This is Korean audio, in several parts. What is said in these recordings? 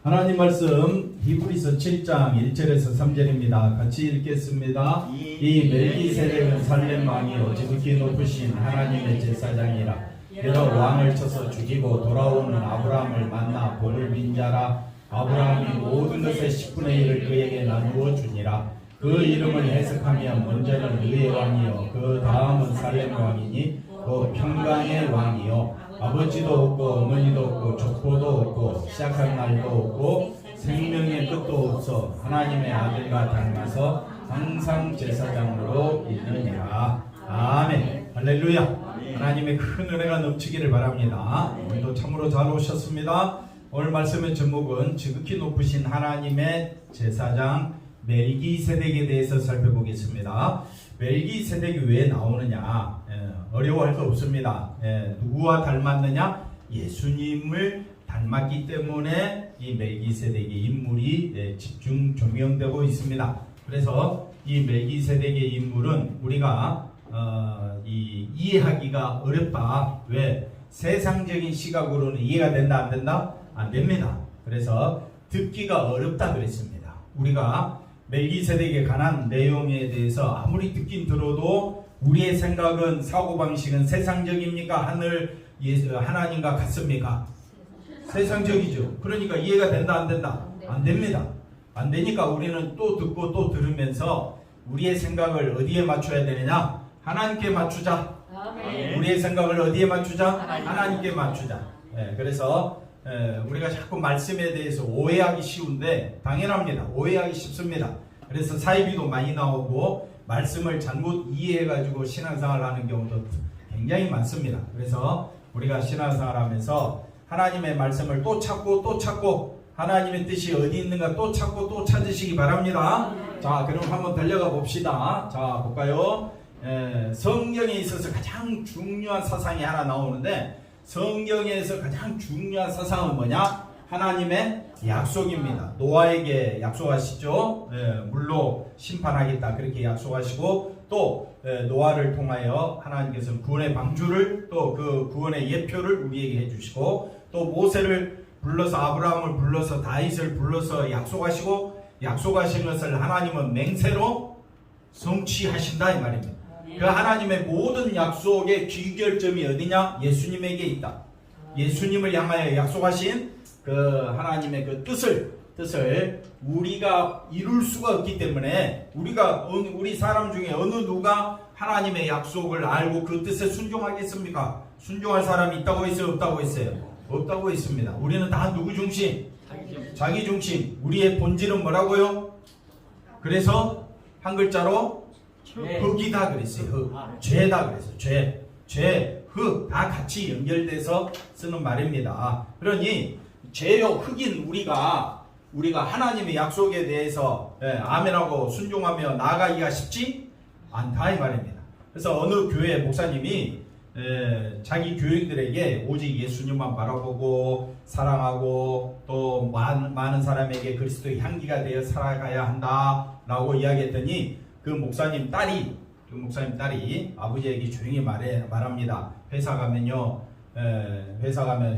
하나님 말씀 히브리서 7장 1절에서 3절입니다. 같이 읽겠습니다. 이 멜기세덱은 살렘 왕이요 지극히 높으신 하나님의 제사장이라. 헤롯 왕을 쳐서 죽이고 돌아오는 아브라함을 만나 복을 빈 자라. 아브라함이 모든 것의 10분의 1을 그에게 나누어 주니라. 그 이름을 해석하면 먼저는 의의 왕이요 그 다음은 살렘 왕이니 그 평강의 왕이요 아버지도 없고 어머니도 없고 족보도 없고 시작할 날도 없고 생명의 끝도 없어 하나님의 아들과 닮아서 항상 제사장으로 있느니라. 아멘. 할렐루야. 하나님의 큰 은혜가 넘치기를 바랍니다. 오늘도 참으로 잘 오셨습니다. 오늘 말씀의 제목은 지극히 높으신 하나님의 제사장 멜기세덱에 대해서 살펴보겠습니다. 멜기세덱이 왜 나오느냐? 어려워할 거 없습니다. 누구와 닮았느냐? 예수님을 닮았기 때문에 이 멜기세덱의 인물이 집중 조명되고 있습니다. 그래서 이 멜기세덱의 인물은 우리가 이해하기가 어렵다. 왜? 세상적인 시각으로는 이해가 된다 안 된다? 안 됩니다. 그래서 듣기가 어렵다 그랬습니다. 우리가 멜기세덱에 관한 내용에 대해서 아무리 듣긴 들어도 우리의 생각은 사고방식은 세상적입니까? 하나님과 같습니까? 세상적이죠. 그러니까 이해가 된다 안 된다? 안 됩니다. 안 되니까 우리는 또 듣고 또 들으면서 우리의 생각을 어디에 맞춰야 되느냐? 하나님께 맞추자. 우리의 생각을 어디에 맞추자? 하나님께 맞추자. 그래서 우리가 자꾸 말씀에 대해서 오해하기 쉬운데 당연합니다. 오해하기 쉽습니다. 그래서 사이비도 많이 나오고 말씀을 잘못 이해해가지고 신앙생활을 하는 경우도 굉장히 많습니다. 그래서 우리가 신앙생활 하면서 하나님의 말씀을 또 찾고 하나님의 뜻이 어디 있는가 또 찾고 또 찾으시기 바랍니다. 자, 그럼 한번 달려가 봅시다. 자, 볼까요? 성경에 있어서 가장 중요한 사상이 하나 나오는데 성경에서 가장 중요한 사상은 뭐냐? 하나님의 약속입니다. 노아에게 약속하시죠. 물로 심판하겠다 그렇게 약속하시고 또 노아를 통하여 하나님께서 구원의 방주를 또 그 구원의 예표를 우리에게 해주시고 또 모세를 불러서 아브라함을 불러서 다윗을 불러서 약속하신 것을 하나님은 맹세로 성취하신다 이 말입니다. 그 하나님의 모든 약속의 귀결점이 어디냐? 예수님에게 있다. 예수님을 향하여 약속하신 그 하나님의 그 뜻을 우리가 이룰 수가 없기 때문에 우리 사람 중에 어느 누가 하나님의 약속을 알고 그 뜻에 순종하겠습니까? 순종할 사람이 있다고 했어요? 없다고 했어요? 없다고 했습니다. 우리는 다 누구 중심? 자기 중심. 우리의 본질은 뭐라고요? 그래서 한 글자로 흑이다 그랬어요. 죄다 그랬어요. 흑 다 같이 연결돼서 쓰는 말입니다. 그러니 죄요 흑인 우리가 하나님의 약속에 대해서 아멘하고 순종하며 나아가기가 쉽지 않다 이 말입니다. 그래서 어느 교회 목사님이 자기 교인들에게 오직 예수님만 바라보고 사랑하고 또 많은 사람에게 그리스도의 향기가 되어 살아가야 한다라고 이야기했더니 그 목사님 딸이 아버지에게 조용히 말합니다. 회사 가면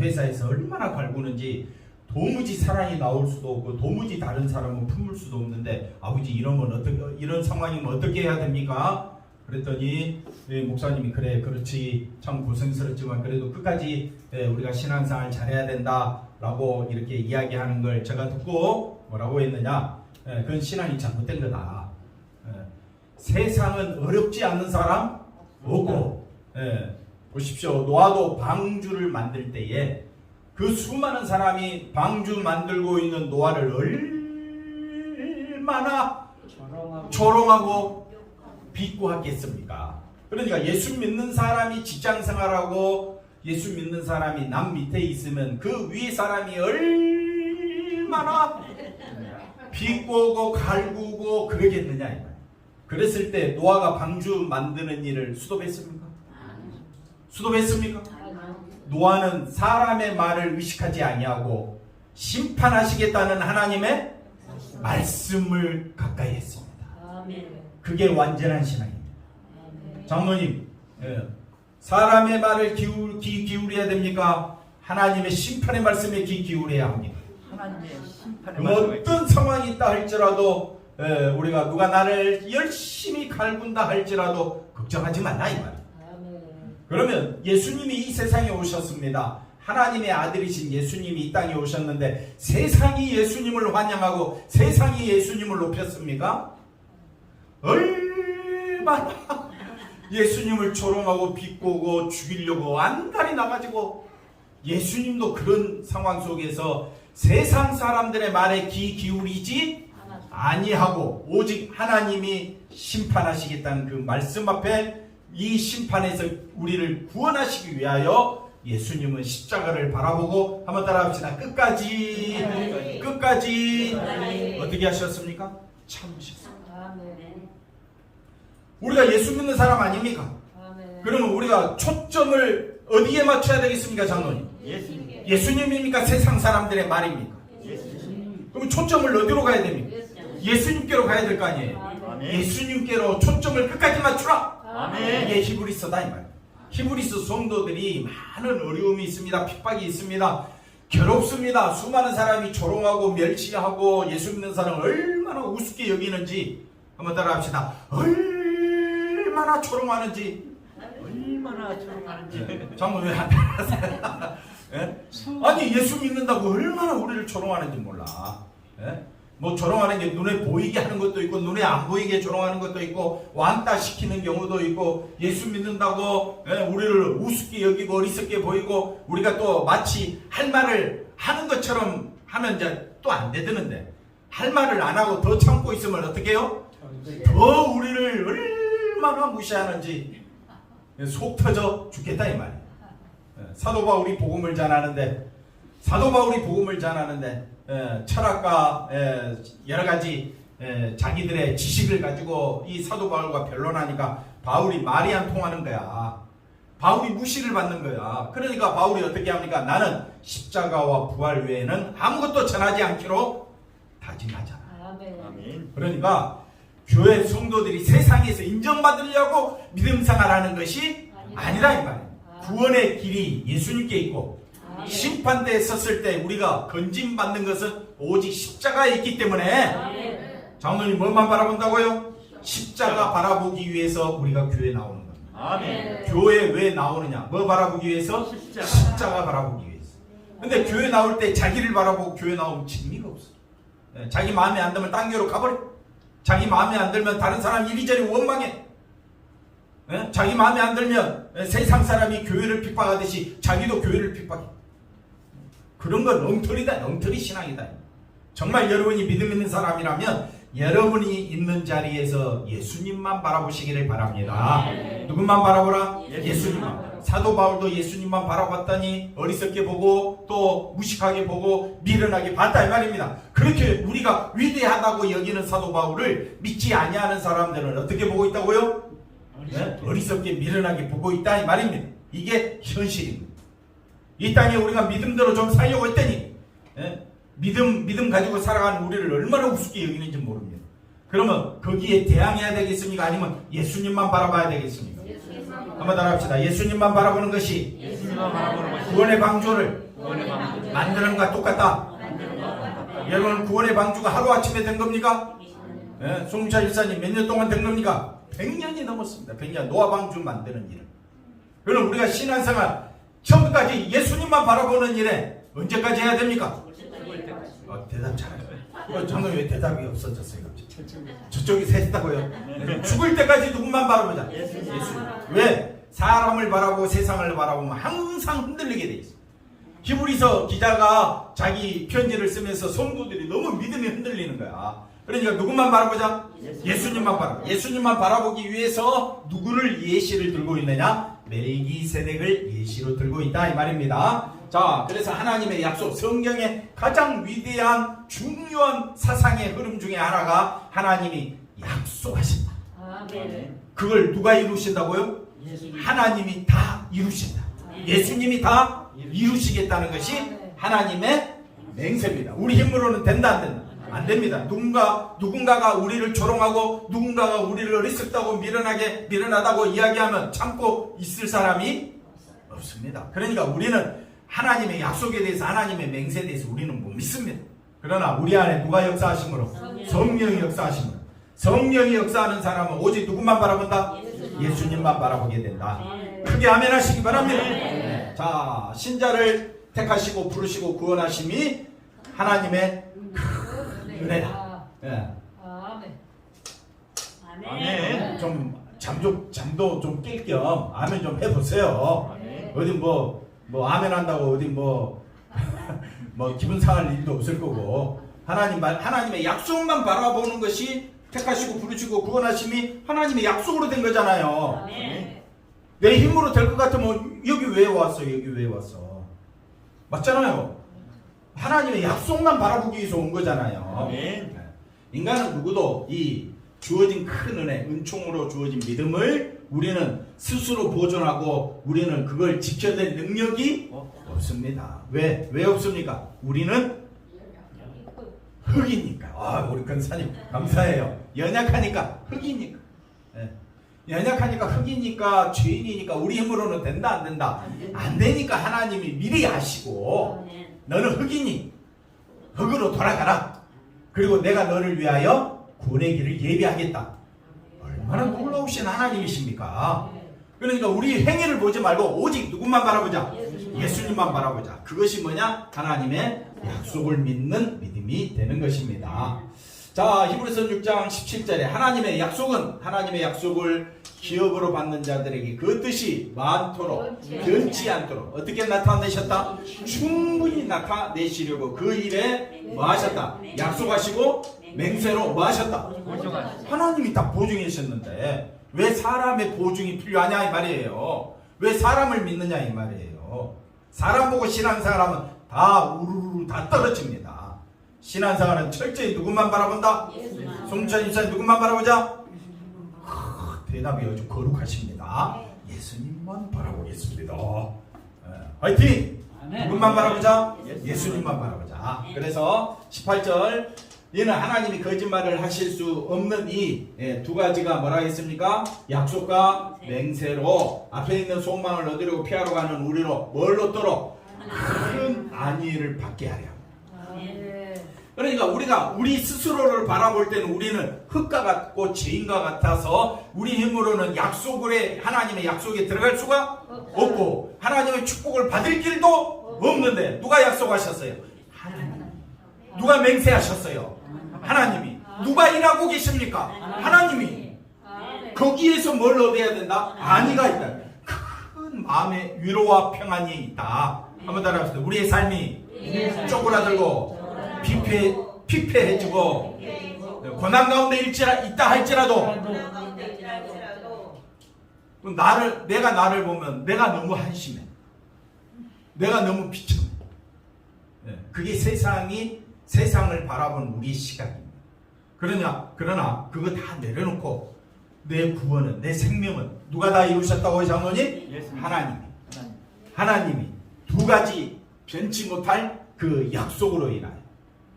회사에서 얼마나 갈구는지 도무지 사랑이 나올 수도 없고 도무지 다른 사람은 품을 수도 없는데 아버지 이런 상황이면 어떻게 해야 됩니까? 그랬더니 목사님이 그렇지 참 고생스럽지만 그래도 끝까지 우리가 신앙생활 잘해야 된다라고 이렇게 이야기하는 걸 제가 듣고 뭐라고 했느냐? 그건 신앙이 잘못된 거다. 세상은 어렵지 않은 사람 없고 보십시오. 노아도 방주를 만들 때에 그 수많은 사람이 방주 만들고 있는 노아를 얼마나 조롱하고 비꼬았겠습니까? 그러니까 예수 믿는 사람이 직장생활하고 예수 믿는 사람이 남 밑에 있으면 그 위에 사람이 얼마나 비꼬고 갈구고 그러겠느냐 이 말. 그랬을 때 노아가 방주 만드는 일을 수도했습니까? 노아는 사람의 말을 의식하지 아니하고 심판하시겠다는 하나님의 말씀을 가까이 했습니다. 그게 완전한 신앙입니다. 장로님, 사람의 말을 귀 기울여야 됩니까? 하나님의 심판의 말씀에 귀 기울여야 합니까? 하나님의 심판의 어떤 상황이 있다 할지라도 우리가 누가 나를 열심히 갈군다 할지라도 걱정하지 말라 이 말이에요. 그러면 예수님이 이 세상에 오셨습니다. 하나님의 아들이신 예수님이 이 땅에 오셨는데 세상이 예수님을 환영하고 세상이 예수님을 높였습니까? 얼마나 예수님을 조롱하고 비꼬고 죽이려고 안달이 나가지고 예수님도 그런 상황 속에서 세상 사람들의 말에 귀 기울이지 아니하고 오직 하나님이 심판하시겠다는 그 말씀 앞에 이 심판에서 우리를 구원하시기 위하여 예수님은 십자가를 바라보고 한번 따라합시다. 끝까지 어떻게 하셨습니까? 참으셨습니다. 우리가 예수 믿는 사람 아닙니까? 그러면 우리가 초점을 어디에 맞춰야 되겠습니까, 장로님? 예수님입니까? 세상 사람들의 말입니까? 그럼 초점을 어디로 가야 됩니까? 예수님께로 가야 될 거 아니에요? 예수님께로 초점을 끝까지 맞추라! 이게 히브리서다 이 말이에요. 히브리서 성도들이 많은 어려움이 있습니다. 핍박이 있습니다. 괴롭습니다. 수많은 사람이 조롱하고 멸시하고 예수 믿는 사람을 얼마나 우습게 여기는지 한번 따라합시다. 얼마나 조롱하는지. 장모 왜 안 따라하세요? 예? 아니 예수 믿는다고 얼마나 우리를 조롱하는지 몰라. 예? 뭐 조롱하는 게 눈에 보이게 하는 것도 있고 눈에 안 보이게 조롱하는 것도 있고 왕따 시키는 경우도 있고 예수 믿는다고 우리를 우습게 여기고 어리석게 보이고 우리가 또 마치 할 말을 하는 것처럼 하면 이제 또 안 되드는데 할 말을 안 하고 더 참고 있으면 어떻게 해요? 더 우리를 얼마나 무시하는지 속 터져 죽겠다 이 말이에요. 사도 바울이 복음을 전하는데 철학과 여러 가지 자기들의 지식을 가지고 이 사도 바울과 변론하니까 바울이 말이 안 통하는 거야. 바울이 무시를 받는 거야. 그러니까 바울이 어떻게 합니까? 나는 십자가와 부활 외에는 아무것도 전하지 않기로 다짐하잖아. 아멘. 그러니까 교회 성도들이 세상에서 인정받으려고 믿음 생활하는 것이 아니라 이 말이에요. 구원의 길이 예수님께 있고 심판대에 섰을 때 우리가 건짐받는 것은 오직 십자가에 있기 때문에 장로님 뭐만 바라본다고요? 십자가 바라보기 위해서 우리가 교회에 나오는 겁니다. 아멘. 교회 왜 나오느냐? 뭐 바라보기 위해서? 십자가 바라보기 위해서. 근데 교회 나올 때 자기를 바라보고 교회 나오면 재미가 없어. 자기 마음에 안 들면 딴 교회로 가버려. 자기 마음에 안 들면 다른 사람 이리저리 원망해. 자기 마음에 안 들면 세상 사람이 교회를 핍박하듯이 자기도 교회를 핍박해. 그런 건 엉터리다. 엉터리 신앙이다. 정말 여러분이 믿음 있는 사람이라면 여러분이 있는 자리에서 예수님만 바라보시기를 바랍니다. 누구만 바라보라? 예수님만. 사도 바울도 예수님만 바라봤더니 어리석게 보고 또 무식하게 보고 미련하게 봤다 이 말입니다. 그렇게 우리가 위대하다고 여기는 사도 바울을 믿지 아니하는 사람들은 어떻게 보고 있다고요? 어리석게 미련하게 보고 있다 이 말입니다. 이게 현실입니다. 이 땅에 우리가 믿음대로 좀 살려고 했더니 믿음 가지고 살아가는 우리를 얼마나 우습게 여기는지 모릅니다. 그러면 거기에 대항해야 되겠습니까? 아니면 예수님만 바라봐야 되겠습니까? 한번 따라합시다. 예수님만 바라보는 것이 구원의 방주를 만드는 것과 똑같다. 여러분 구원의 방주가 하루아침에 된 겁니까? 송차 일사님 몇 년 동안 된 겁니까? 100년이 넘었습니다. 100년 노아 방주 만드는 일을. 그럼 우리가 신앙생활 처음까지 예수님만 바라보는 일에 언제까지 해야 됩니까? 대답 잘해요. 장로님 왜 대답이 없어졌어요? 저쪽이 셋다고요. 죽을 때까지 누구만 바라보자? 예수님. 왜? 사람을 바라보고 세상을 바라보면 항상 흔들리게 돼 있어. 히브리서 기자가 자기 편지를 쓰면서 성도들이 너무 믿음이 흔들리는 거야. 그러니까 누구만 바라보자? 예수님만 바라보자. 예수님만 바라보기 위해서 누구를 예시를 들고 있느냐? 멜기세덱을 예시로 들고 있다 이 말입니다. 자, 그래서 하나님의 약속, 성경의 가장 위대한 중요한 사상의 흐름 중에 하나가 하나님이 약속하신다. 그걸 누가 이루신다고요? 하나님이 다 이루신다. 예수님이 다 이루시겠다는 것이 하나님의 맹세입니다. 우리 힘으로는 된다 안 된다? 안 됩니다. 누군가가 우리를 조롱하고 누군가가 우리를 어리석다고 미련하다고 이야기하면 참고 있을 사람이 없습니다. 그러니까 우리는 하나님의 약속에 대해서, 하나님의 맹세에 대해서 우리는 못 믿습니다. 그러나 우리 안에 누가 역사하심으로? 성령이 역사하심으로. 성령이 역사하는 사람은 오직 누구만 바라본다? 예수님만 바라보게 된다. 크게 아멘 하시기 바랍니다. 자, 신자를 택하시고 부르시고 구원하심이 하나님의 은혜다. 예. 아멘. 좀 잠도 좀 깰 겸 아멘 좀 해보세요. 어디 뭐 아멘 한다고 어디 뭐 기분 상할 일도 없을 거고, 하나님의 약속만 바라보는 것이 택하시고 부르시고 구원하심이 하나님의 약속으로 된 거잖아요. 내 힘으로 될 것 같으면 여기 왜 왔어? 여기 왜 왔어? 맞잖아요. 하나님의 약속만 바라보기 위해서 온 거잖아요. 인간은 누구도 이 주어진 큰 은혜, 은총으로 주어진 믿음을 우리는 스스로 보존하고 우리는 그걸 지켜낼 능력이 없습니다. 왜 없습니까? 우리는 흙이니까. 우리 권사님 감사해요. 연약하니까 흙이니까. 연약하니까 흙이니까 죄인이니까 우리 힘으로는 된다 안 된다? 안 되니까 하나님이 미리 아시고 너는 흙이니 흙으로 돌아가라. 그리고 내가 너를 위하여 구원의 길을 예비하겠다. 얼마나 놀라우신 하나님이십니까? 그러니까 우리 행위를 보지 말고 오직 누구만 바라보자? 예수님만 바라보자. 그것이 뭐냐? 하나님의 약속을 믿는 믿음이 되는 것입니다. 자, 히브리서 6장 17절에 하나님의 약속을 기업으로 받는 자들에게 그 뜻이 많도록 변치 않도록 어떻게 나타내셨다? 충분히 나타내시려고 그 일에 뭐 하셨다? 약속하시고 맹세로 뭐 하셨다? 하나님이 다 보증하셨는데 왜 사람의 보증이 필요하냐 이 말이에요. 왜 사람을 믿느냐 이 말이에요. 사람 보고 신앙생활하면 다 우르르 다 떨어집니다. 신앙생활은 철저히 누구만 바라본다? 송천 입사님 누구만 바라보자? 대답이 아주 거룩하십니다. 예수님만 바라보겠습니다. 화이팅! 누구만 바라보자? 예수님만 바라보자. 그래서 18절 이는 하나님이 거짓말을 하실 수 없는 이 두 가지가 뭐라 했습니까? 약속과 맹세로 앞에 있는 소망을 얻으려고 피하러 가는 우리로 뭘 얻도록? 큰 안위를 받게 하려. 그러니까 우리가 우리 스스로를 바라볼 때는 우리는 흙과 같고 죄인과 같아서 우리 힘으로는 하나님의 약속에 들어갈 수가 없고 하나님의 축복을 받을 길도 없는데 누가 약속하셨어요? 하나님. 누가 맹세하셨어요? 하나님이. 누가 일하고 계십니까? 하나님이. 거기에서 뭘 얻어야 된다? 안위가 있다. 큰 마음의 위로와 평안이 있다. 한번 따라합시다. 우리의 삶이 쪼그라들고 피폐해지고 고난 가운데 있다 할지라도 내가 나를 보면 내가 너무 한심해. 내가 너무 비참해. 그게 세상을 바라보는 우리의 시각입니다. 그러나 그거 다 내려놓고 내 구원은, 내 생명은 누가 다 이루셨다고 장로님? 하나님이 두 가지 변치 못할 그 약속으로 인하여,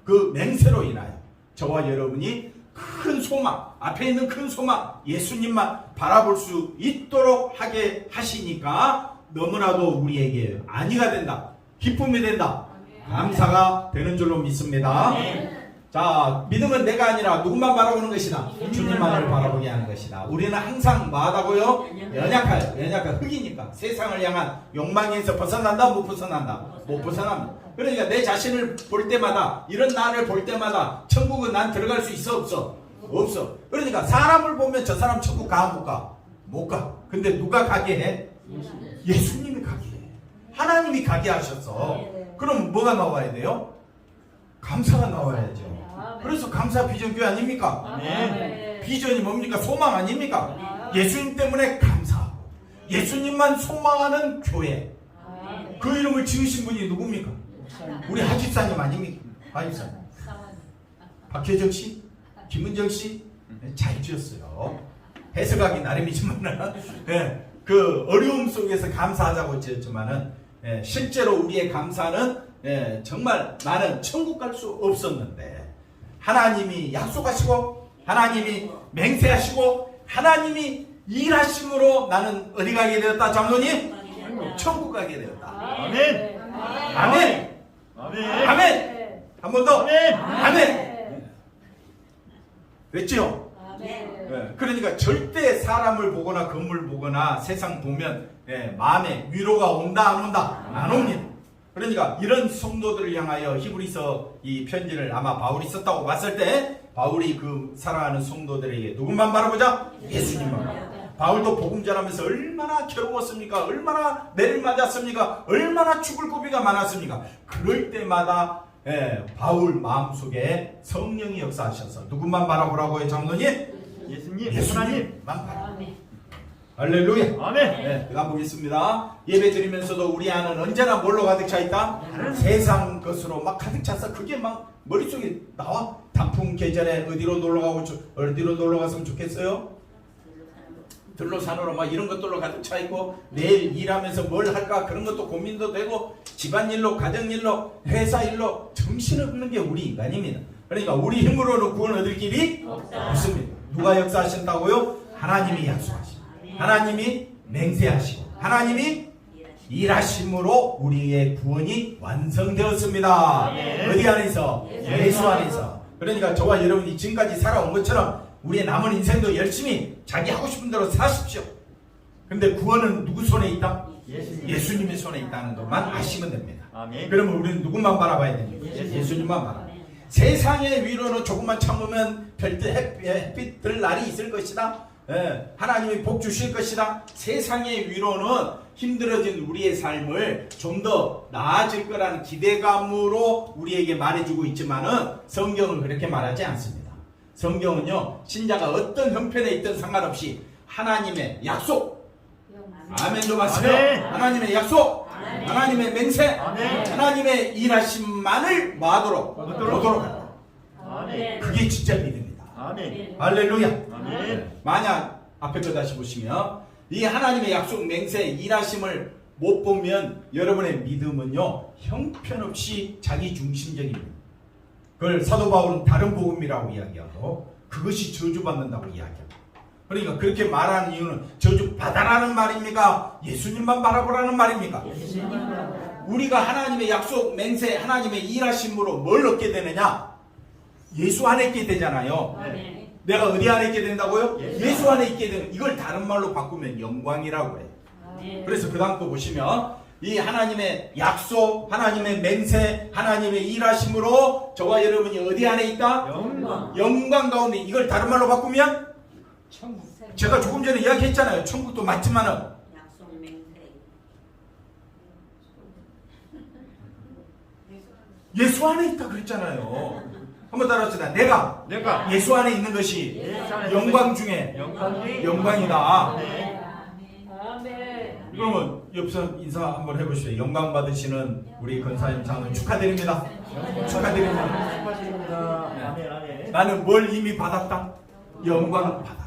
그 맹세로 인하여 저와 여러분이 큰 소망, 앞에 있는 큰 소망 예수님만 바라볼 수 있도록 하게 하시니까 너무나도 우리에게 안위가 된다, 기쁨이 된다, 감사가 되는 줄로 믿습니다. 자, 믿음은 내가 아니라 누구만 바라보는 것이다? 주님만을 바라보게 하는 것이다. 우리는 항상 뭐하다고요? 연약한 흙이니까 세상을 향한 욕망에서 벗어난다? 못 벗어난다? 못 벗어납니다. 그러니까 내 자신을 볼 때마다, 이런 나를 볼 때마다 천국은 난 들어갈 수 있어 없어? 없어. 그러니까 사람을 보면 저 사람 천국 가 못 가? 못 가. 근데 누가 가게 해? 예수님이 가게 해. 하나님이 가게 하셨어. 그럼 뭐가 나와야 돼요? 감사가 나와야죠. 그래서 감사 비전교회 아닙니까? 비전이 뭡니까? 소망 아닙니까? 예수님 때문에 감사하고 예수님만 소망하는 교회. 그 이름을 지으신 분이 누굽니까? 우리 하집사님 아닙니까? 하집사님. 박혜정 씨? 김은정 씨? 잘 지었어요. 해석하기 나름이지만은 그 어려움 속에서 감사하자고 지었지만은 실제로 우리의 감사는 정말 나는 천국 갈 수 없었는데 하나님이 약속하시고 하나님이 맹세하시고 하나님이 일하심으로 나는 어디 가게 되었다? 장로님? 천국 가게 되었다. 아멘. 아멘. 아멘. 아멘. 한 번 더. 아멘. 아멘. 됐죠? 예, 그러니까 절대 사람을 보거나 건물 보거나 세상 보면 마음에 위로가 온다 안 온다? 안 옵니다. 그러니까 이런 성도들을 향하여 히브리서 이 편지를 아마 바울이 썼다고 봤을 때 바울이 그 사랑하는 성도들에게 누구만 바라보자? 예수님만. 바울도 복음 전하면서 얼마나 괴로웠습니까? 얼마나 매를 맞았습니까? 얼마나 죽을 고비가 많았습니까? 그럴 때마다 바울 마음속에 성령이 역사하셔서 누구만 바라보라고요, 장로님? 예수님. 예수님만 바라보라. 할렐루야. 아멘. 그 다음 보겠습니다. 예배 드리면서도 우리 안은 언제나 뭘로 가득 차 있다? 세상 것으로 막 가득 차서 그게 막 머릿속에 나와. 단풍 계절에 어디로 놀러 갔으면 좋겠어요? 들로산으로 막 이런 것들로 가득 차 있고, 내일 일하면서 뭘 할까 그런 것도 고민도 되고, 집안일로, 가정일로, 회사일로 정신없는 게 우리 인간입니다. 그러니까 우리 힘으로는 구원 얻을 길이 없습니다. 누가 역사하신다고요? 하나님이 약속하십니다. 하나님이 맹세하시고 하나님이 일하심으로 우리의 구원이 완성되었습니다. 어디 안에서? 예수 안에서. 그러니까 저와 여러분이 지금까지 살아온 것처럼 우리의 남은 인생도 열심히 자기 하고 싶은 대로 사십시오. 근데 구원은 누구 손에 있다? 예수님의 손에 있다는 것만 아시면 됩니다. 아멘. 그러면 우리는 누구만 바라봐야 됩니까? 예수님만 바라봐야 됩니다. 세상의 위로는 조금만 참으면 햇빛 들 날이 있을 것이다. 하나님이 복 주실 것이다. 세상의 위로는 힘들어진 우리의 삶을 좀 더 나아질 거라는 기대감으로 우리에게 말해주고 있지만은 성경은 그렇게 말하지 않습니다. 성경은요, 신자가 어떤 형편에 있든 상관없이 하나님의 약속, 아멘 좀 하세요. 아멘. 하나님의 약속, 아멘. 하나님의 맹세, 아멘. 하나님의 일하심만을 마도록 하라. 아멘. 그게 진짜 믿음이다. 아멘. 할렐루야. 아멘. 만약 앞에 거 다시 보시면 이 하나님의 약속, 맹세, 일하심을 못 보면 여러분의 믿음은요, 형편없이 자기 중심적입니다. 그걸 사도 바울은 다른 복음이라고 이야기하고 그것이 저주받는다고 이야기합니다. 그러니까 그렇게 말하는 이유는 저주받아라는 말입니까? 예수님만 바라보라는 말입니까? 우리가 하나님의 약속, 맹세, 하나님의 일하심으로 뭘 얻게 되느냐? 예수 안에 있게 되잖아요. 내가 어디 안에 있게 된다고요? 예수 안에 있게 되는, 이걸 다른 말로 바꾸면 영광이라고 해요. 그래서 그 다음 거 보시면 이 하나님의 약속, 하나님의 맹세, 하나님의 일하심으로 저와 여러분이 어디 안에 있다? 영광 가운데. 이걸 다른 말로 바꾸면 천국. 제가 조금 전에 이야기했잖아요. 천국도 맞지만은 약속 맹세. 예수 안에 있다 그랬잖아요. 한번 따라합시다. 내가 예수 안에 있는 것이 예수 안에 영광 중에 영광이다. 그러면 옆선 인사 한번 해보시죠. 영광 받으시는 우리 권사님 장로님 축하드립니다. 축하드립니다. 축하드립니다. 아멘. 아멘. 나는 뭘 이미 받았다? 영광 받았다.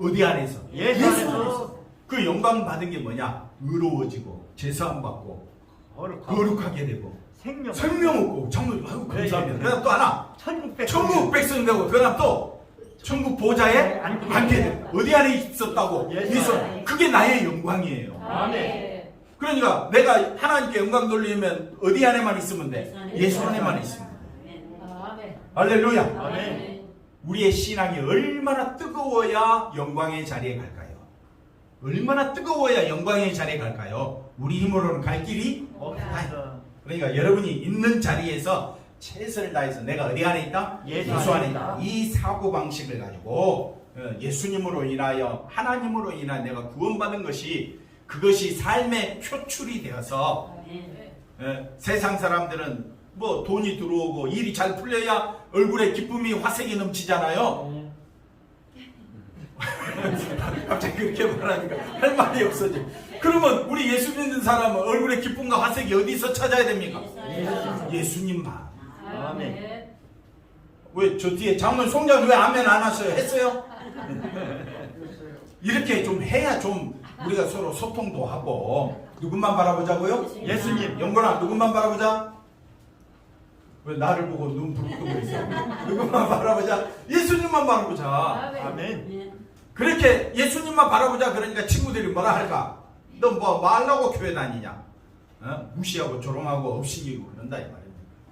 어디 안에서? 예수 안에서. 그 영광 받은 게 뭐냐? 의로워지고 제사함 받고 거룩하게 되고 생명 얻고. 장로님 아이고 감사합니다. 그 다음 또 하나, 천국 백성 되고, 그 다음 또 천국 보좌에 앉게 되고. 어디 안에 있었다고? 예수. 그게 나의 영광이에요. 아멘. 그러니까 내가 하나님께 영광 돌리면 어디 안에만 있으면 돼? 예수 안에만 있으면 돼. 할렐루야. 아멘. 우리의 신앙이 얼마나 뜨거워야 영광의 자리에 갈까요? 얼마나 뜨거워야 영광의 자리에 갈까요? 우리 힘으로는 갈 길이 없다. 그러니까 여러분이 있는 자리에서 최선을 다해서 내가 어디 안에 있다? 예수 안에 안에 있다. 이 사고방식을 가지고 예수님으로 인하여, 하나님으로 인하여 내가 구원받은 것이, 그것이 삶의 표출이 되어서 세상 사람들은 뭐 돈이 들어오고 일이 잘 풀려야 얼굴에 기쁨이 화색이 넘치잖아요. 갑자기 그렇게 말하니까 할 말이 없어져. 그러면 우리 예수 믿는 사람은 얼굴에 기쁨과 화색이 어디서 찾아야 됩니까? 예수님만. 아멘. 왜 저 뒤에 장로님 송장 왜 아멘 안 하셔요? 했어요? 이렇게 좀 해야 좀 우리가 서로 소통도 하고. 누군만 바라보자고요? 예수님. 영건아, 누군만 바라보자? 왜 나를 보고 눈 부릅뜨고 있어? 누군만 바라보자? 예수님만 바라보자. 아멘. 그렇게 예수님만 바라보자. 그러니까 친구들이 뭐라 할까? 너 뭐 하려고 교회 다니냐? 무시하고 조롱하고 업신이고 그런다 이 말입니다.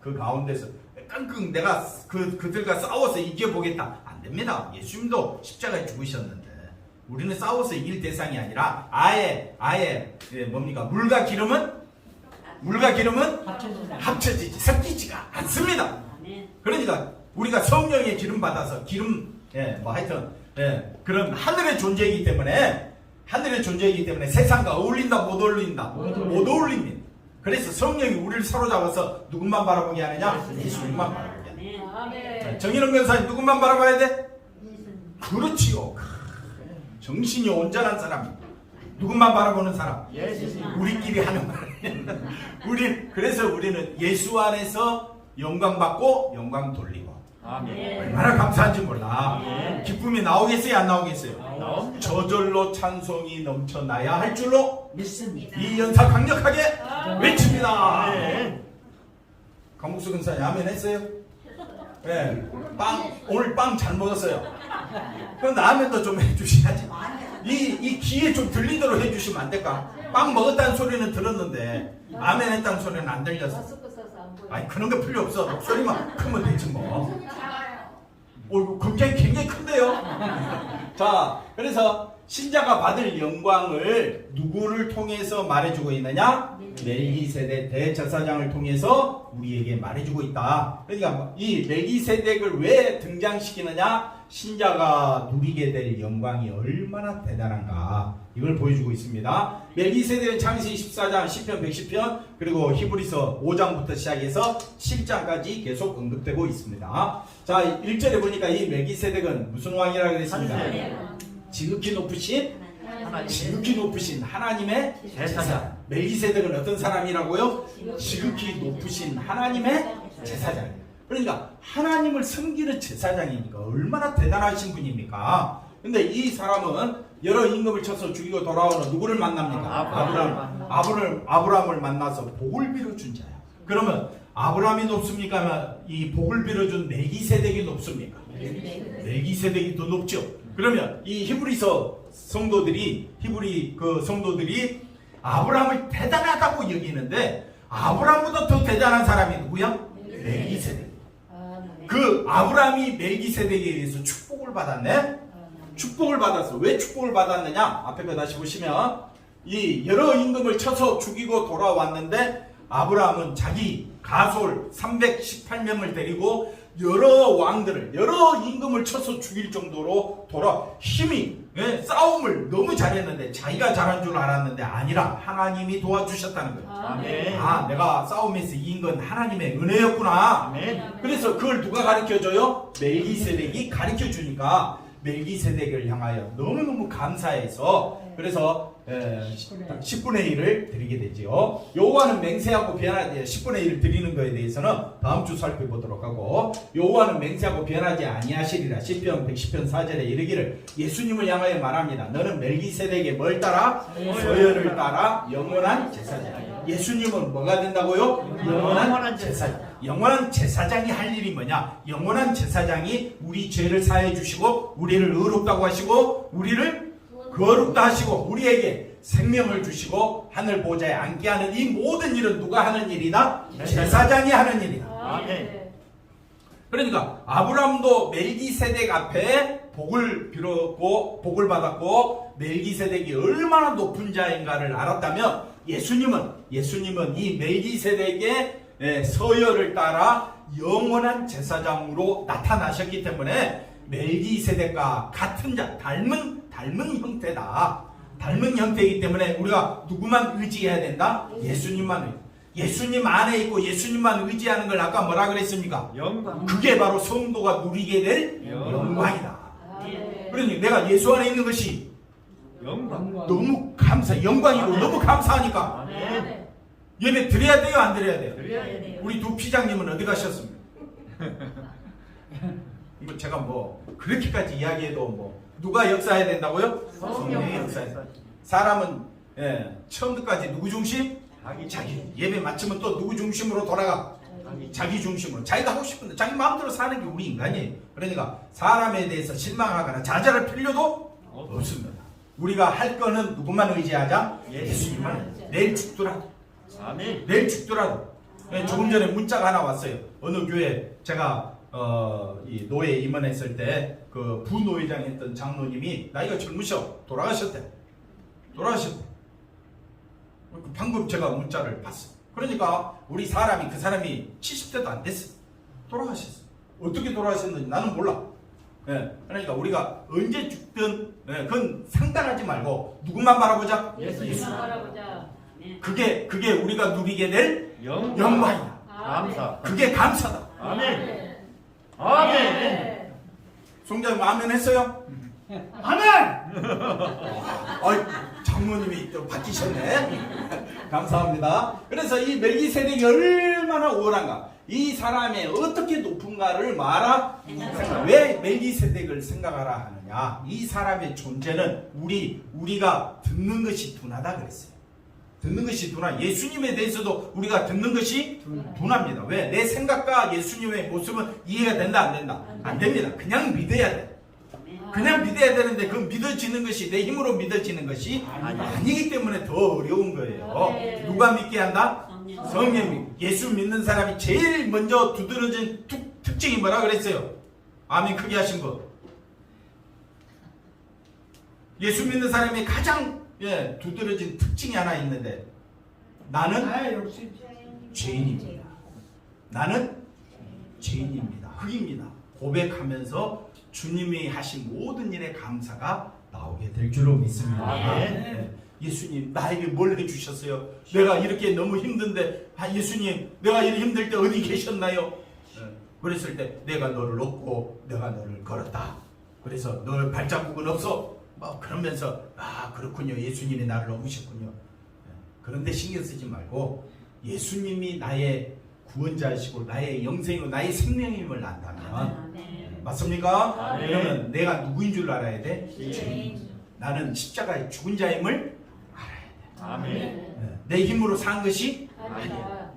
그 가운데서 끙끙 내가 그들과 싸워서 이겨보겠다 안 됩니다. 예수님도 십자가에 죽으셨는데 우리는 싸워서 이길 대상이 아니라 아예 뭡니까 물과 기름은 합쳐지지 섞이지가 않습니다. 그러니까 우리가 성령의 기름 받아서 그런 하늘의 존재이기 때문에 세상과 어울린다 못 어울린다 못 어울립니다. 그래서 성령이 우리를 사로잡아서 누군만 바라보게 하느냐? 예수님만 바라보게 하느냐. 아멘. 정인원 변호사님 누군만 바라봐야 돼? 그렇지요. 정신이 온전한 사람 누군만 바라보는 사람? 우리끼리 하는 말이에요. 그래서 우리는 예수 안에서 영광 받고 영광 돌리고 얼마나 감사한지 몰라. 기쁨이 나오겠어요 안 나오겠어요? 저절로 찬송이 넘쳐나야 할 줄로 믿습니다. 이 연사 강력하게 외칩니다. 강국수 근사님 아멘 했어요? 네. 오늘 빵 잘 먹었어요. 그럼 라면도 좀 해주셔야지. 이 귀에 좀 들리도록 해주시면 안 될까? 빵 먹었다는 소리는 들었는데 아멘 했다는 소리는 안 들렸어. 마스크 써서 안 보여. 아니 그런 거 필요 없어. 목소리만 크면 되지 뭐. 굉장히 큰데요. 자, 그래서 신자가 받을 영광을 누구를 통해서 말해주고 있느냐? 멜기세덱 대제사장을 통해서 우리에게 말해주고 있다. 그러니까 이 멜기세덱을 왜 등장시키느냐? 신자가 누리게 될 영광이 얼마나 대단한가 이걸 보여주고 있습니다. 멜기세덱은 창세기 14장 10편 110편 그리고 히브리서 5장부터 시작해서 7장까지 계속 언급되고 있습니다. 자 1절에 보니까 이 멜기세덱은 무슨 왕이라고 그랬습니까? 지극히 높으신 하나님의 제사장. 멜기세덱은 어떤 사람이라고요? 지극히 높으신 하나님의 제사장. 그러니까 하나님을 섬기는 제사장이니까 얼마나 대단하신 분입니까? 근데 이 사람은 여러 임금을 쳐서 죽이고 돌아오는 누구를 만납니까? 아브라함을 만나서 복을 빌어준 자야. 그러면 아브라함이 높습니까? 이 복을 빌어준 멜기세덱이 높습니까? 멜기세덱이 더 높죠. 그러면 이 히브리서 성도들이 아브라함을 대단하다고 여기는데 아브라함보다 더 대단한 사람이 누구야? 멜기세덱. 그 아브라함이 멜기세덱에 의해서 축복을 받았네. 축복을 받았어. 왜 축복을 받았느냐? 앞에 거 다시 보시면 이 여러 임금을 쳐서 죽이고 돌아왔는데 아브라함은 자기 가솔 318명을 데리고 여러 왕들을 여러 임금을 쳐서 죽일 정도로 싸움을 너무 잘했는데 자기가 잘한 줄 알았는데 아니라 하나님이 도와주셨다는 거예요. 내가 싸움에서 이긴 건 하나님의 은혜였구나. 그래서 그걸 누가 가르쳐줘요? 멜기세덱이 가르쳐주니까 멜기세덱을 향하여 너무너무 감사해서 그래서 10분의 1을 드리게 되지요. 여호와는 맹세하고 변하지 10분의 1을 드리는 것에 대해서는 다음 주 살펴보도록 하고 여호와는 맹세하고 변하지 아니하시리라. 시편 110편 4절에 이르기를 예수님을 향하여 말합니다. 너는 멜기세덱의 뭘 따라? 서열을 따라 영원한 제사장. 예수님은 뭐가 된다고요? 영원한 제사장. 영원한 제사장이 할 일이 뭐냐? 영원한 제사장이 우리 죄를 사해 주시고 우리를 의롭다고 하시고 우리를 거룩다 하시고 우리에게 생명을 주시고 하늘 보좌에 앉게 하는 이 모든 일은 누가 하는 일이다? 제사장이 하는 일이다. 그러니까 아브라함도 멜기세덱 앞에 복을 빌었고 복을 받았고 멜기세덱이 얼마나 높은 자인가를 알았다면 예수님은 이 멜기세덱의 서열을 따라 영원한 제사장으로 나타나셨기 때문에 멜기세덱과 같은 자, 닮은 형태다. 닮은 형태이기 때문에 우리가 누구만 의지해야 된다? 예수님만. 예수님 안에 있고 예수님만 의지하는 걸 아까 뭐라 그랬습니까? 영광. 그게 바로 성도가 누리게 될 영광이다. 그러니 내가 예수 안에 있는 것이 너무 영광이고 너무 감사하니까 예배 드려야 돼요, 안 드려야 돼요? 드려야 돼요. 우리 두 피장님은 어디 가셨습니까? 이거 제가 뭐 그렇게까지 이야기해도 누가 역사해야 된다고요? 성령이 역사해야 된다. 사람은 처음부터까지 누구 중심? 자기. 예배 마치면 또 누구 중심으로 돌아가? 자기 중심으로. 자기가 하고 싶은데 자기 마음대로 사는 게 우리 인간이에요. 그러니까 사람에 대해서 실망하거나 좌절할 필요도 없습니다. 우리가 할 거는 누구만 의지하자? 예수님만. 내일 죽더라도 아멘. 내일 죽더라도. 예, 조금 전에 문자가 하나 왔어요. 어느 교회 제가 이 노예 임원했을 때 그 부노회장 했던 장로님이 나이가 젊으셔 돌아가셨대. 방금 제가 문자를 봤어. 그러니까 우리 사람이 그 사람이 70대도 안 됐어. 돌아가셨어. 어떻게 돌아가셨는지 나는 몰라. 예, 그러니까 우리가 언제 죽든 그건 상관하지 말고 누구만 바라보자. 예수 바라보자. 그게 우리가 누리게 될 영광. 영광이야. 감사. 그게 감사다. 아멘. 아멘. 송장님 아멘 했어요? 아멘. 장모님이 또 바뀌셨네. 감사합니다. 그래서 이 멜기세덱이 얼마나 우월한가, 이 사람의 어떻게 높은가를 말하. 왜 멜기세덱을 생각하라 하느냐, 이 사람의 존재는 우리가 듣는 것이 둔하다 그랬어요. 듣는 것이 둔하. 예수님에 대해서도 우리가 듣는 것이 둔합니다. 왜? 내 생각과 예수님의 모습은 이해가 된다 안 된다? 안 됩니다. 그냥 믿어야 돼. 그냥 믿어야 되는데 그 믿어지는 것이 내 힘으로 믿어지는 것이 아니기 때문에 더 어려운 거예요. 누가 믿게 한다? 성령이. 예수 믿는 사람이 제일 먼저 두드러진 특징이 뭐라 그랬어요? 아멘 크게 하신 거. 예수 믿는 사람이 가장 두드러진 특징이 하나 있는데, 나는 죄인입니다. 나는 죄인입니다. 흑입니다. 고백하면서 주님이 하신 모든 일에 감사가 나오게 될 줄로 믿습니다. 아멘. 예수님 나에게 뭘 해주셨어요? 내가 이렇게 너무 힘든데, 예수님 내가 이렇게 힘들 때 어디 계셨나요? 그랬을 때 내가 너를 얻고 내가 너를 걸었다. 그래서 너 발자국은 없어. 그러면서 그렇군요. 예수님이 나를 얻으셨군요. 그런데 신경 쓰지 말고 예수님이 나의 구원자이시고 나의 영생이고 나의 생명임을 안다면, 맞습니까? 아멘. 그러면 내가 누구인 줄 알아야 돼? 죄인. 나는 십자가에 죽은 자임을 알아야 돼. 아멘. 내 힘으로 산 것이 아니다.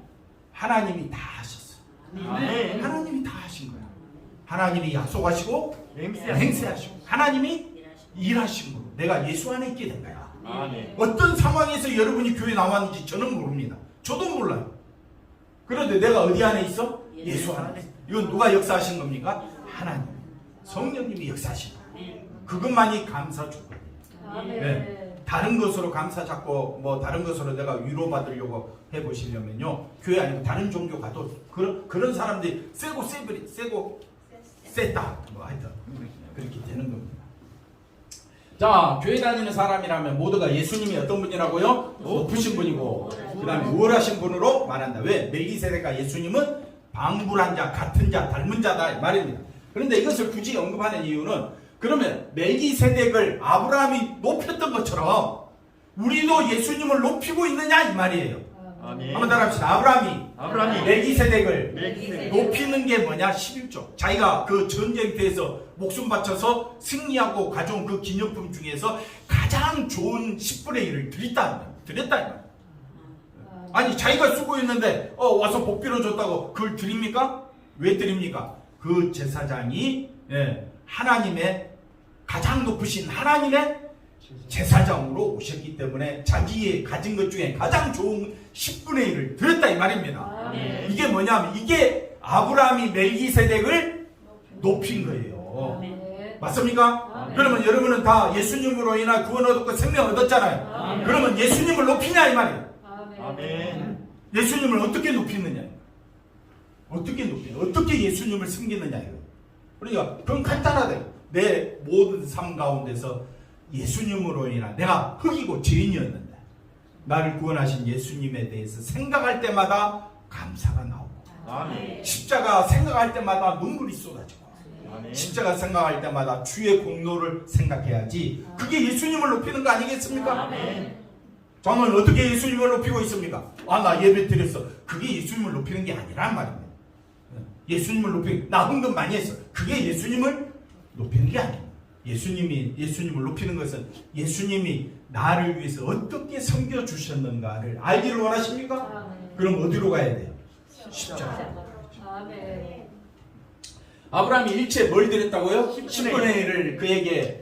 하나님이 다 하셨어. 아멘. 하나님이 다 하신 거야. 하나님이 약속하시고 맹세. 행세하시고 하나님이 일하심으로 내가 예수 안에 있게 된 거야. 아멘. 어떤 상황에서 여러분이 교회 나왔는지 저는 모릅니다. 저도 몰라요. 그런데 내가 어디 안에 있어? 예수 안에 있어. 이건 누가 역사하신 겁니까? 하나님, 성령님이 역사하신 거예요. 그것만이 감사 조건이에요. 네. 다른 것으로 감사 잡고 다른 것으로 내가 위로받으려고 해보시려면요, 교회 아니고 다른 종교 가도 그런 사람들이 세고 셌다 하여튼 그렇게 되는 겁니다. 자, 교회 다니는 사람이라면 모두가 예수님이 어떤 분이라고요? 높으신 분이고 그 다음에 우월하신 분으로 말한다. 왜? 멜기세덱과 예수님은 방불한 자, 같은 자, 닮은 자다 이 말입니다. 그런데 이것을 굳이 언급하는 이유는, 그러면 멜기세덱을 아브라함이 높였던 것처럼 우리도 예수님을 높이고 있느냐 이 말이에요. 아멘. 한번 따라합시다. 아브라함이 멜기세덱을 높이는 게 뭐냐? 11조. 자기가 그 전쟁터에서 목숨 바쳐서 승리하고 가져온 그 기념품 중에서 가장 좋은 10분의 1을 드렸다 이 말이에요. 아니 자기가 쓰고 있는데 와서 복 빌어줬다고 그걸 드립니까? 왜 드립니까? 그 제사장이 하나님의 가장 높으신 하나님의 제사장으로 오셨기 때문에 자기의 가진 것 중에 가장 좋은 10분의 1을 드렸다 이 말입니다. 아멘. 이게 뭐냐면 이게 아브라함이 멜기세덱을 높인 거예요. 아멘. 맞습니까? 아멘. 그러면 여러분은 다 예수님으로 인한 구원 얻었고 생명 얻었잖아요. 아멘. 그러면 예수님을 높이냐 이 말이에요. 아멘. 예수님을 어떻게 높이느냐, 어떻게 예수님을 섬기느냐 이거. 그러니까 그건 간단하다. 내 모든 삶 가운데서 예수님으로 인한, 내가 흑이고 죄인이었는데 나를 구원하신 예수님에 대해서 생각할 때마다 감사가 나오고, 아멘. 십자가 생각할 때마다 눈물이 쏟아지고, 아멘. 십자가 생각할 때마다 주의 공로를 생각해야지. 그게 예수님을 높이는 거 아니겠습니까? 아멘. 저는 어떻게 예수님을 높이고 있습니까? 나 예배 드렸어. 그게 예수님을 높이는 게 아니란 말입니다. 예수님을 높이는, 나 헌금 많이 했어. 그게 예수님을 높이는 게 아닙니다. 예수님을 높이는 것은 예수님이 나를 위해서 어떻게 섬겨주셨는가를 알기를 원하십니까? 그럼 어디로 가야 돼요? 십자가. 아멘. 아브라함이 일체 뭘 드렸다고요? 10분의 1을 그에게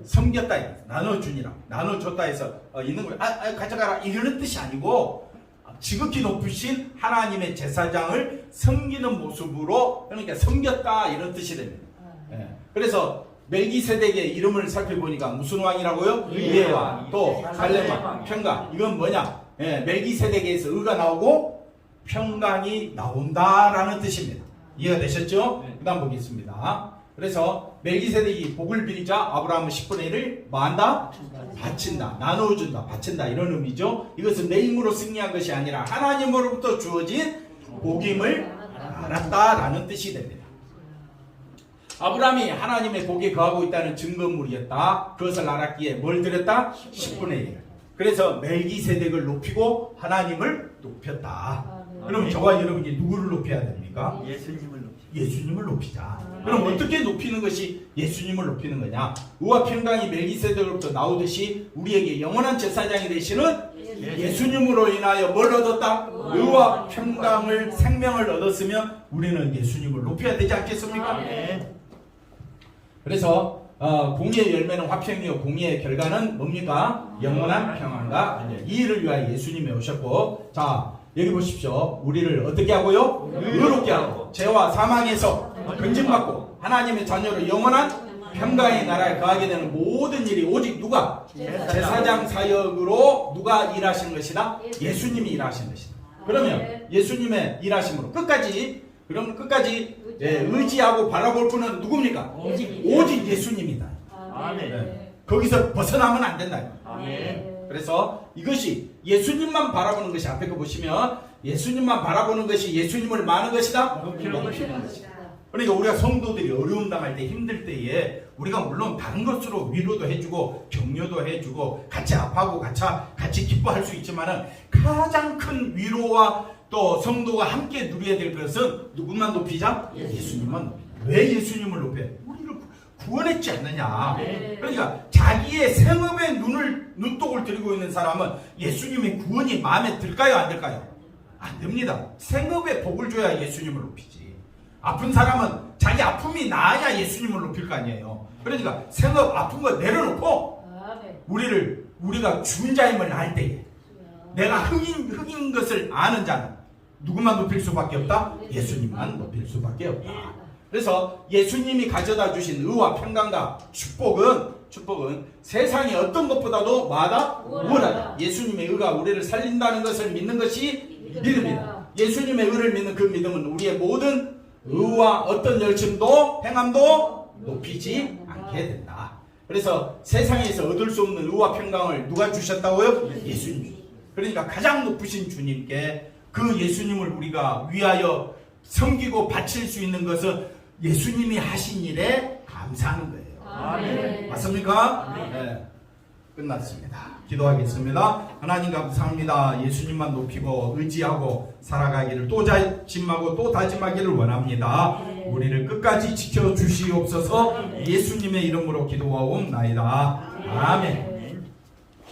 섬겼다, 나눠주니라, 나눠줬다 해서 있는 걸 가져가라 이런 뜻이 아니고, 지극히 높으신 하나님의 제사장을 섬기는 모습으로, 그러니까 섬겼다 이런 뜻이 됩니다. 예. 그래서 멜기세덱의 이름을 살펴보니까 무슨 왕이라고요? 의의 왕, 또 살렘 왕, 평강. 이건 뭐냐? 예, 멜기세덱에서 의가 나오고 평강이 나온다라는 뜻입니다. 이해가 되셨죠? 그 다음 보겠습니다. 그래서 멜기세덱이 복을 빌자 아브라함은 10분의 1을 뭐한다? 바친다, 나누어준다, 바친다 이런 의미죠. 이것은 내 힘으로 승리한 것이 아니라 하나님으로부터 주어진 복임을 알았다라는 뜻이 됩니다. 아브라함이 하나님의 복에 거하고 있다는 증거물이었다. 그것을 알았기에 뭘 드렸다? 10분의 1. 그래서 멜기세덱을 높이고 하나님을 높였다. 그럼 저와 여러분이 누구를 높여야 됩니까? 예수님을 높이. 예수님을 높이자. 그럼 어떻게 높이는 것이 예수님을 높이는 거냐? 의와 평강이 멜기세덱으로부터 나오듯이 우리에게 영원한 제사장이 되시는 예수님으로 인하여 뭘 얻었다? 의와 평강을, 생명을 얻었으면 우리는 예수님을 높여야 되지 않겠습니까? 아멘. 그래서 공의의 열매는 화평이요 공의의 결과는 뭡니까? 영원한 평안과 이 일을 위하여 예수님이 오셨고, 자 여기 보십시오. 우리를 어떻게 하고요? 의롭게 하고 죄와 사망에서 건진받고 하나님의 자녀로 영원한 평강의 나라에 거하게 되는 모든 일이 오직 누가? 제사장 사역으로 누가 일하신 것이다? 예수님이 일하신 것이다. 그러면 예수님의 일하심으로 끝까지 의지하고 바라볼 분은 누굽니까? 오직 예수님이다. 아멘. 네. 거기서 벗어나면 안 된다. 아멘. 그래서 이것이 예수님만 바라보는 것이, 앞에 거 보시면 예수님만 바라보는 것이 예수님을 마는 것이다. 높이는 것이다. 그러니까 우리가 성도들이 어려움 당할 때, 힘들 때에 우리가 물론 다른 것으로 위로도 해주고 격려도 해주고 같이 아파하고 같이 기뻐할 수 있지만은 가장 큰 위로와 또 성도가 함께 누려야 될 것은 누구만 높이자? 예수님만 높이자. 왜 예수님을 높여? 우리를 구원했지 않느냐. 그러니까 자기의 생업에 눈독을 들이고 있는 사람은 예수님의 구원이 마음에 들까요? 안 들까요? 안 됩니다. 생업에 복을 줘야 예수님을 높이지. 아픈 사람은 자기 아픔이 나아야 예수님을 높일 거 아니에요. 그러니까 생업 아픈 거 내려놓고 우리가 죽은 자임을 알 때에 내가 흑인 것을 아는 자는 누구만 높일 수밖에 없다? 예수님만 높일 수밖에 없다. 그래서 예수님이 가져다 주신 의와 평강과 축복은 세상의 어떤 것보다도 우월하다. 예수님의 의가 우리를 살린다는 것을 믿는 것이 믿음이다. 예수님의 의를 믿는 그 믿음은 우리의 모든 의와 어떤 열심도 행함도 높이지 않게 된다. 그래서 세상에서 얻을 수 없는 의와 평강을 누가 주셨다고요? 예수님. 그러니까 가장 높으신 주님께 그 예수님을 우리가 위하여 섬기고 바칠 수 있는 것은 예수님이 하신 일에 감사하는 거예요. 아멘. 맞습니까? 네. 끝났습니다. 기도하겠습니다. 하나님 감사합니다. 예수님만 높이고 의지하고 살아가기를 또 다짐하고 또 다짐하기를 원합니다. 우리를 끝까지 지켜주시옵소서. 예수님의 이름으로 기도하옵나이다. 아멘.